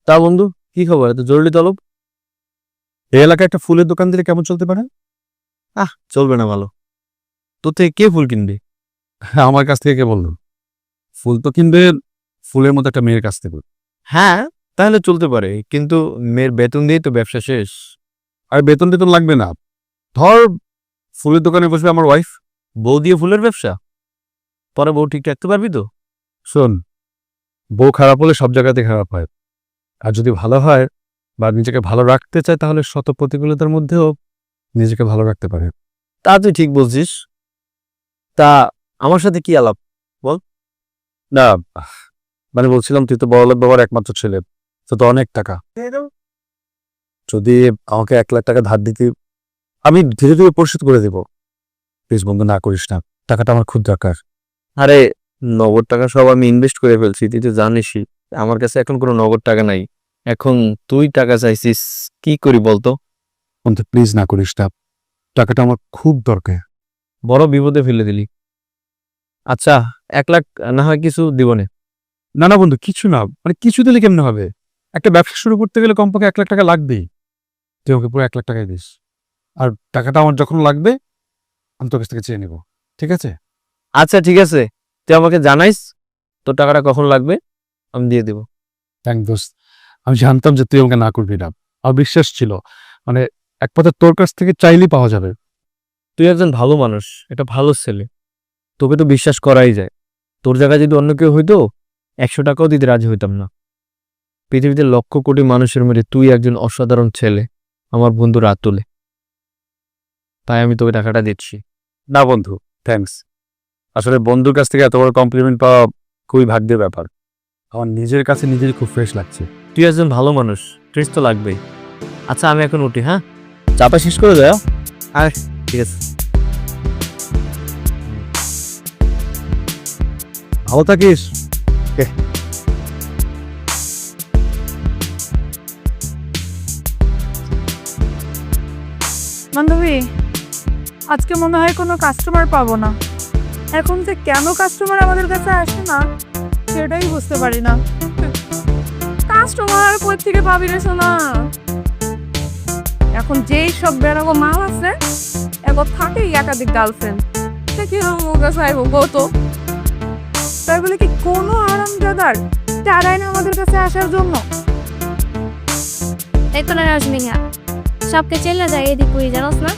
তা বন্ধু, কি খবর? এত জরুরি তলব? এই এলাকায় একটা ফুলের দোকান দিলে কেমন চলতে পারে? চলবে না ভালো। তোর থেকে কে ফুল কিনবে? হ্যাঁ, আমার কাছ থেকে কে বললো? ফুল তো কিনবে ফুলের মতো একটা মেয়ের কাছ থেকে। হ্যাঁ, তাহলে চলতে পারে, কিন্তু মেয়ের বেতন দিয়েই তো ব্যবসা শেষ। আর বেতন টেতন লাগবে না। ধর, ফুলের দোকানে বসবে আমার ওয়াইফ। বউ দিয়ে ফুলের ব্যবসা? পরে বউ ঠিক রাখতে পারবি তো? শোন, বউ খারাপ হলে সব জায়গাতে খারাপ হয়। আর যদি ভালো হয় বা নিজেকে ভালো রাখতে চায় তাহলে শত প্রতিকূলতার মধ্যেও নিজেকে ভালো রাখতে পারে। তা তুই ঠিক বলছিস। তা আমার সাথে কি আলাপ? না, মানে বলছিলাম তুই তো বড়লোক বাবার একমাত্র ছেলে, তো তো অনেক টাকা। যদি আমাকে 1 লাখ টাকা ধার দিতে, আমি ধীরে ধীরে পরিশোধ করে দেব। প্লিজ বন্ধু, না করিস না, টাকাটা আমার খুব দরকার। আরে, নগদ টাকা সব আমি ইনভেস্ট করে ফেলছি, তুই তো জানিসই। আমার কাছে এখন কোনো নগদ টাকা নাই। এখন তুই টাকা চাইছিস, কি করি বলতো? বন্ধু প্লিজ না করিস না, টাকাটা আমার খুব দরকার। বড় বিপদে ফেলে দিলি। আচ্ছা, 1 লাখ না হয় কিছু দিবনে। না না বন্ধু, কিছু না, মানে কিছু দিলে কেমনে হবে? একটা ব্যবসা শুরু করতে গেলে কমপক্ষে 1 লাখ টাকা লাগবেই। তুই ওকে পুরো 1 লাখ টাকাই দিস। আর টাকাটা আমার যখন লাগবে আমি তোর কাছ থেকে চেয়ে নেব, ঠিক আছে? আচ্ছা ঠিক আছে, তুই আমাকে জানাইস তোর টাকাটা কখন লাগবে, আমি দিয়ে দেবো। থ্যাংক দোস্ত। আমি জানতাম যে তুই আমাকে না করবি না, আমার বিশ্বাস ছিল, মানে এক পথে তোর কাছ থেকে চাইলেই পাওয়া যাবে। তুই একজন ভালো মানুষ, এটা ভালো ছেলে, তোকে তো বিশ্বাস করাই যায়। তোর জায়গায় যদি অন্য কেউ হইতো 100 টাকাও দিতে রাজি হইতাম না। পৃথিবীতে লক্ষ কোটি মানুষের মধ্যে তুই একজন অসাধারণ ছেলে, আমার বন্ধু রাতুলে। তাই আমি তোকে টাকাটা দিচ্ছি। না বন্ধু, থ্যাঙ্কস। আসলে বন্ধুর কাছ থেকে এত বড় কমপ্লিমেন্ট পাওয়া খুবই ভাগ্যের ব্যাপার। আমার নিজের কাছে নিজের খুব ফ্রেশ লাগছে। তুই একজন ভালো মানুষ, ট্রিস তো লাগবেই। আচ্ছা আমি এখন উঠি, হ্যাঁ? চাপা শেষ করে দেয়। আর ঠিক আছে। ভালো থাকিস। বান্ধবী, আজকে মনে হয় কোনো কাস্টমার পাবো না। এখন যে কেন কাস্টমার আমাদের কাছে আসে না সেটাই বুঝতে পারি না। কাস্টমার কোথা থেকে পাবি রে সোনা? এখন যেই সব বেড়াবো মাল আছে এখন থাকেই একাধিক গার্লফ্রেন্ড, সে কিরকম ওর কাছে আইব কত? তাই বলে কি কোনো আরামদাদার চারাই না আমাদের কাছে আসার জন্য? এই তো না রাজমিয়া, সবকে চেনা যায় এদিক পুরি, জানোস না?